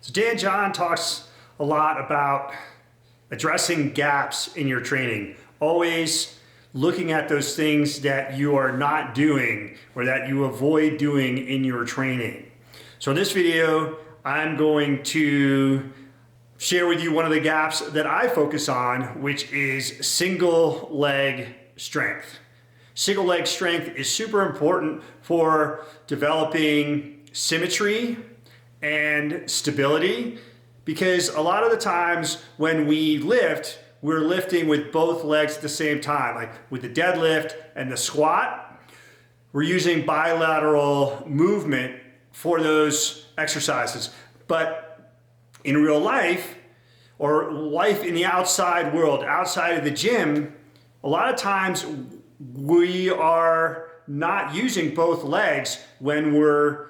So Dan John talks a lot about addressing gaps in your training, always looking at those things that you are not doing or that you avoid doing in your training. So in this video, I'm going to share with you one of the gaps that I focus on, which is single leg strength. Single leg strength is super important for developing symmetry and stability, because a lot of the times when we lift, we're lifting with both legs at the same time. Like with the deadlift and the squat, we're using bilateral movement for those exercises. But in real life, or life in the outside world, outside of the gym, a lot of times we are not using both legs when we're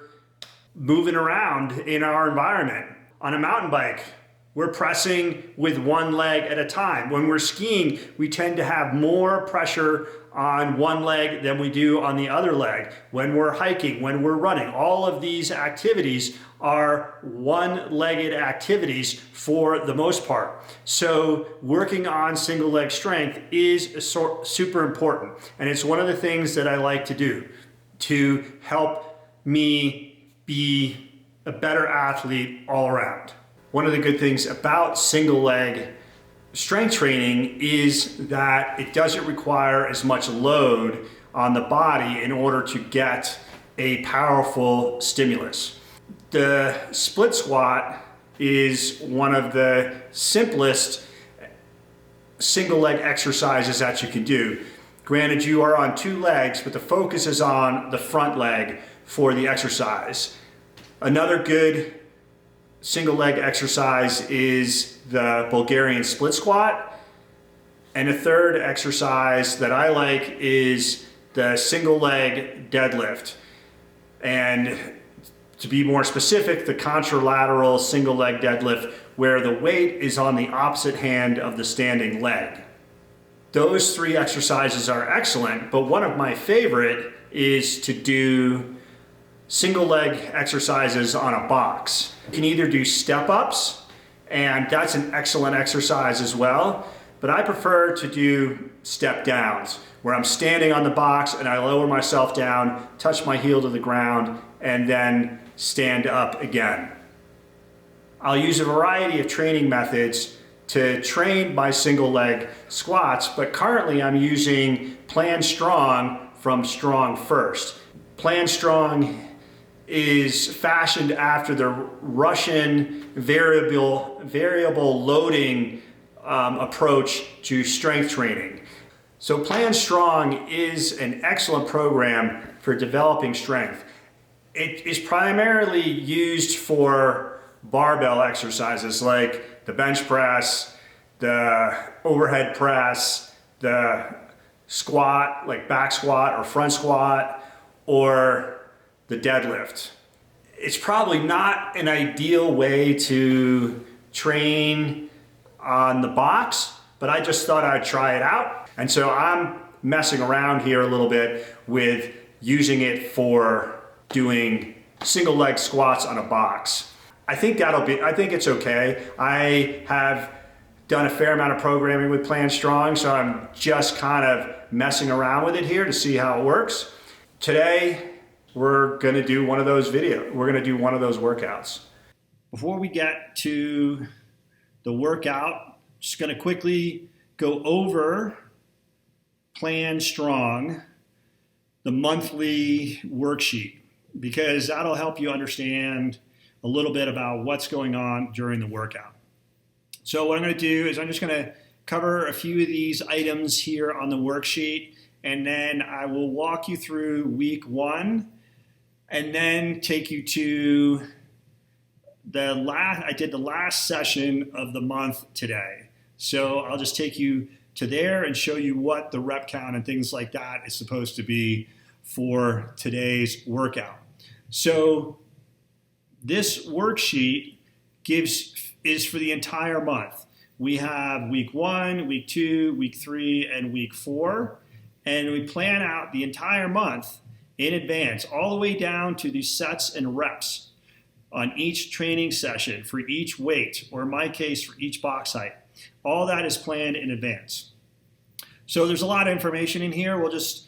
moving around in our environment. On a mountain bike, we're pressing with one leg at a time. When we're skiing, we tend to have more pressure on one leg than we do on the other leg. When we're hiking, when we're running, all of these activities are one-legged activities for the most part. So working on single leg strength is super important. And it's one of the things that I like to do to help me be a better athlete all around. One of the good things about single leg strength training is that it doesn't require as much load on the body in order to get a powerful stimulus. The split squat is one of the simplest single leg exercises that you can do. Granted, you are on two legs, but the focus is on the front leg for the exercise. Another good single leg exercise is the Bulgarian split squat. And a third exercise that I like is the single leg deadlift. And to be more specific, the contralateral single leg deadlift, where the weight is on the opposite hand of the standing leg. Those three exercises are excellent, but one of my favorite is to do single leg exercises on a box. You can either do step ups, and that's an excellent exercise as well, but I prefer to do step downs, where I'm standing on the box and I lower myself down, touch my heel to the ground, and then stand up again. I'll use a variety of training methods to train my single leg squats, but currently I'm using Plan Strong from Strong First. Plan Strong is fashioned after the Russian variable loading approach to strength training. So Plan Strong is an excellent program for developing strength. It is primarily used for barbell exercises like the bench press, the overhead press, the squat, like back squat or front squat, or the deadlift. It's probably not an ideal way to train on the box, but I just thought I'd try it out. And so I'm messing around here a little bit with using it for doing single leg squats on a box. I think it's okay. I have done a fair amount of programming with Plan Strong, so I'm just kind of messing around with it here to see how it works. Today, we're gonna do one of those workouts. Before we get to the workout, just gonna quickly go over Plan Strong, the monthly worksheet, because that'll help you understand a little bit about what's going on during the workout. So what I'm gonna do is I'm just gonna cover a few of these items here on the worksheet, and then I will walk you through week one, and then take you to I did the last session of the month today. So I'll just take you to there and show you what the rep count and things like that is supposed to be for today's workout. So this worksheet is for the entire month. We have week 1, week 2, week 3, and week 4. And we plan out the entire month in advance, all the way down to the sets and reps. on each training session for each weight, or in my case, for each box height. All that is planned in advance. So there's a lot of information in here. We'll just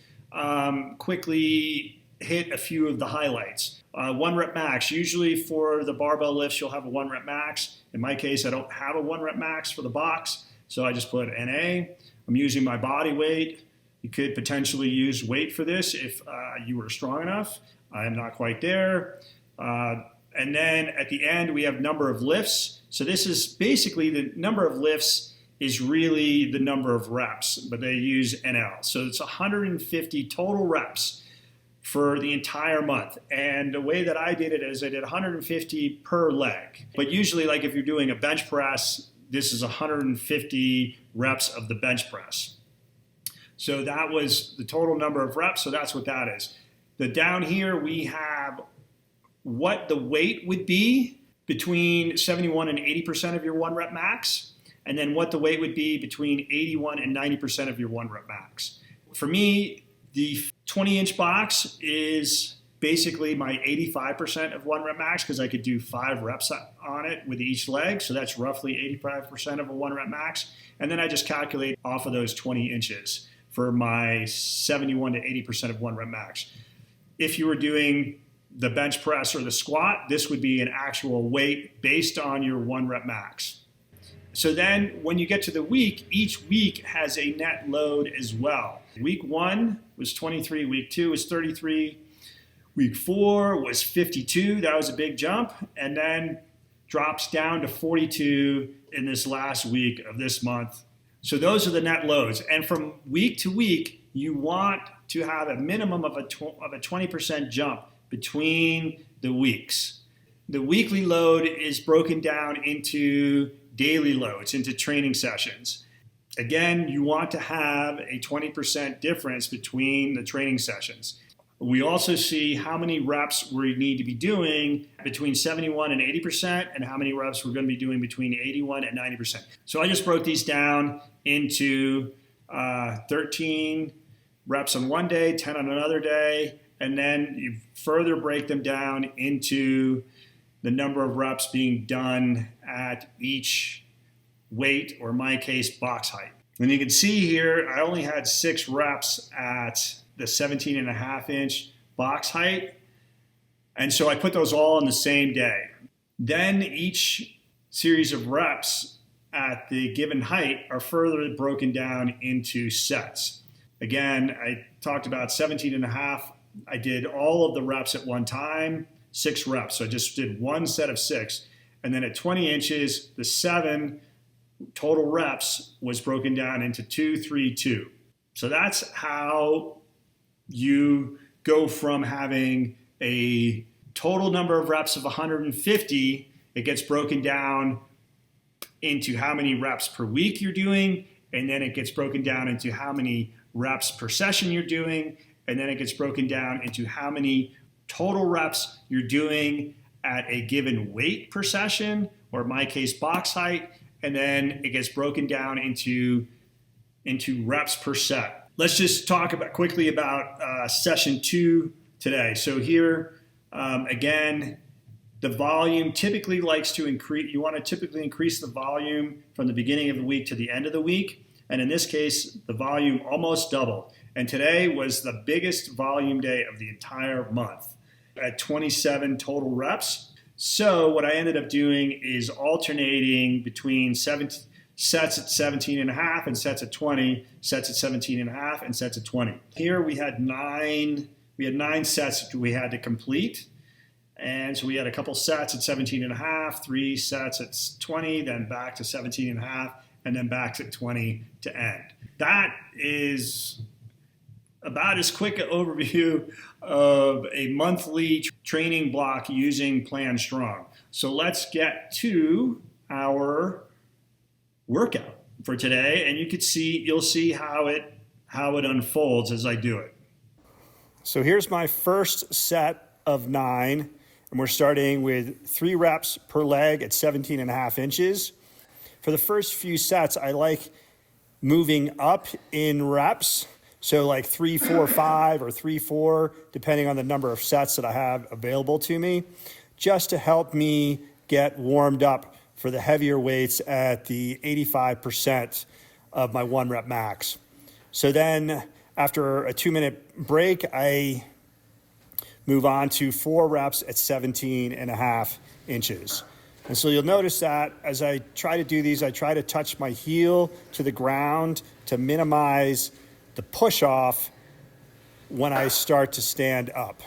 quickly hit a few of the highlights. 1 rep max. Usually for the barbell lifts, you'll have a 1 rep max. In my case, I don't have a 1 rep max for the box, so I just put NA. I'm using my body weight. You could potentially use weight for this if you were strong enough. I am not quite there. And then at the end, we have number of lifts. So this is basically the number of lifts is really the number of reps, but they use NL. So it's 150 total reps for the entire month. And the way that I did it is I did 150 per leg. But usually, like if you're doing a bench press, this is 150 reps of the bench press. So that was the total number of reps, so that's what that is. Down here we have what the weight would be between 71 and 80% of your 1 rep max, and then what the weight would be between 81 and 90% of your 1 rep max. For me, the 20-inch box is basically my 85% of 1 rep max because I could do 5 reps on it with each leg, so that's roughly 85% of a 1 rep max. And then I just calculate off of those 20 inches for my 71 to 80% of 1 rep max. If you were doing the bench press or the squat, this would be an actual weight based on your 1 rep max. So then when you get to the week, each week has a net load as well. Week 1 was 23, week 2 was 33, week 4 was 52, that was a big jump, and then drops down to 42 in this last week of this month. So those are the net loads. And from week to week, you want to have a minimum of a 20% jump between the weeks. The weekly load is broken down into daily loads, into training sessions. Again, you want to have a 20% difference between the training sessions. We also see how many reps we need to be doing between 71 and 80% and how many reps we're going to be doing between 81 and 90%. So I just broke these down into 13 reps on one day, 10 on another day, and then you further break them down into the number of reps being done at each weight, or in my case, box height. And you can see here, I only had 6 reps at the 17.5-inch box height. And so I put those all on the same day. Then each series of reps at the given height are further broken down into sets. Again, I talked about 17.5. I did all of the reps at one time, 6 reps. So I just did one set of 6. And then at 20 inches, the 7 total reps was broken down into 2, 3, 2. So that's how you go from having a total number of reps of 150. It gets broken down into how many reps per week you're doing, and then it gets broken down into how many reps per session you're doing, and then it gets broken down into how many total reps you're doing at a given weight per session, or in my case, box height, and then it gets broken down into reps per set. Let's just talk quickly about session 2 today. So here, again, the volume typically likes to increase. You want to typically increase the volume from the beginning of the week to the end of the week. And in this case, the volume almost doubled. And today was the biggest volume day of the entire month at 27 total reps. So what I ended up doing is alternating between sets at 17.5 and sets at 20, sets at 17.5 and sets at 20. Here we had 9 sets we had to complete. And so we had a couple sets at 17.5, 3 sets at 20, then back to 17.5, and then back to 20 to end. That is about as quick an overview of a monthly training block using Plan Strong. So let's get to our workout for today, and you'll see how it unfolds as I do it. So here's my first set of 9, and we're starting with 3 reps per leg at 17.5 inches. For the first few sets, I like moving up in reps. So like 3, 4, 5 or 3, 4, depending on the number of sets that I have available to me, just to help me get warmed up for the heavier weights at the 85% of my 1 rep max. So then after a 2-minute break, I move on to 4 reps at 17.5 inches. And so you'll notice that as I try to do these, I try to touch my heel to the ground to minimize the push off when I start to stand up.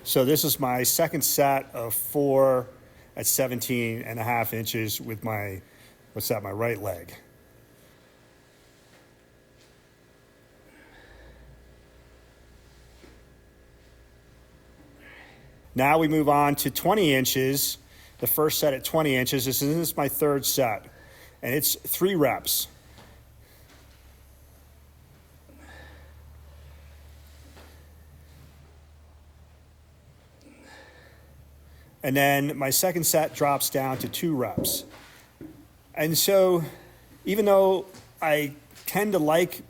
So this is my second set of 4 at 17.5 inches with my, my right leg. Now we move on to 20 inches, the first set at 20 inches. This is my third set, and it's 3 reps. And then my second set drops down to 2 reps. And so even though I tend to like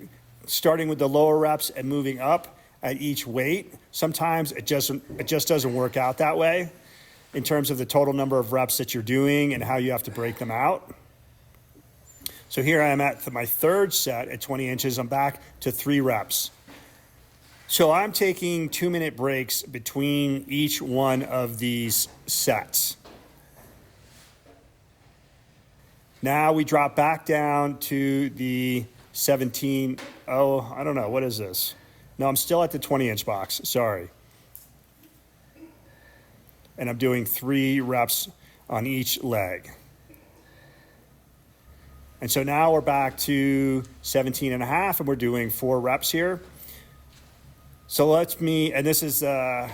starting with the lower reps and moving up at each weight, sometimes it just doesn't work out that way in terms of the total number of reps that you're doing and how you have to break them out. So here I am at my third set at 20 inches. I'm back to 3 reps. So I'm taking 2-minute breaks between each one of these sets. Now we drop back down to the 17, I don't know, what is this? No, I'm still at the 20-inch box, sorry. And I'm doing 3 reps on each leg. And so now we're back to 17.5, and we're doing 4 reps here. So and this is the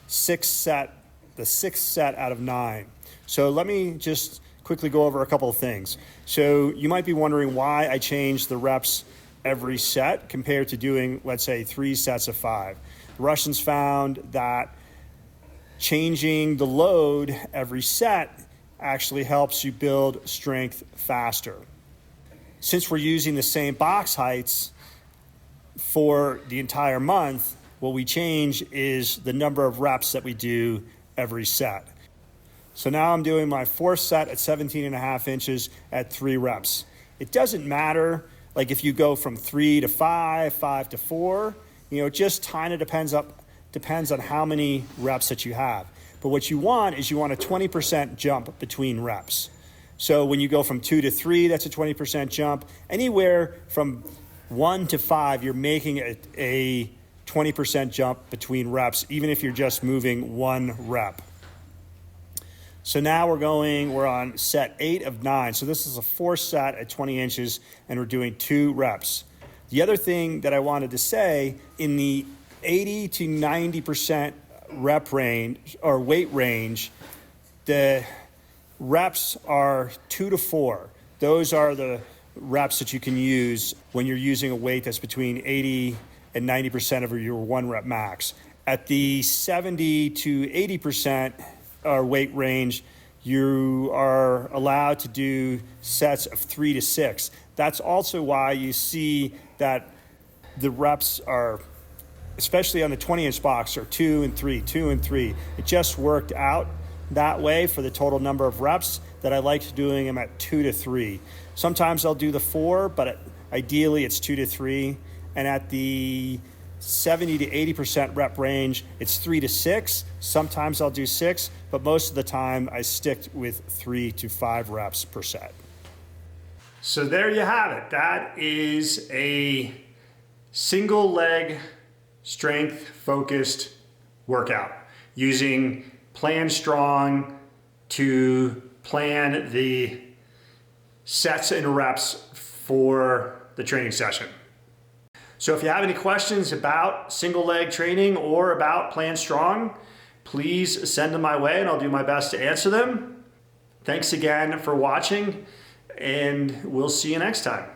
6th set out of 9. So let me just quickly go over a couple of things. So you might be wondering why I changed the reps every set compared to doing, let's say, 3 sets of 5. The Russians found that changing the load every set actually helps you build strength faster. Since we're using the same box heights for the entire month, what we change is the number of reps that we do every set. So now I'm doing my 4th set at 17.5 inches at 3 reps. It doesn't matter like if you go from 3 to 5, 5 to 4, it just kind of depends on how many reps that you have. But what you want is you want a 20% jump between reps. So when you go from 2 to 3, that's a 20% jump. Anywhere from 1 to 5, you're making a 20% jump between reps, even if you're just moving 1 rep. So now we're on set 8 of 9. So this is a 4th set at 20 inches, and we're doing 2 reps. The other thing that I wanted to say, in the 80 to 90% rep range or weight range, the reps are 2 to 4. Those are the reps that you can use when you're using a weight that's between 80 and 90% of your 1 rep max. At the 70 to 80% weight range, you are allowed to do sets of 3 to 6. That's also why you see that the reps are, especially on the 20-inch box, are 2 and 3, 2 and 3. It just worked out that way for the total number of reps that I liked doing them at 2 to 3. Sometimes I'll do the 4, but ideally it's 2 to 3. And at the 70 to 80% rep range, it's 3 to 6. Sometimes I'll do 6, but most of the time I stick with 3 to 5 reps per set. So there you have it. That is a single leg strength focused workout using Plan Strong to plan the sets and reps for the training session. So if you have any questions about single leg training or about Plan Strong, please send them my way and I'll do my best to answer them. Thanks again for watching, and we'll see you next time.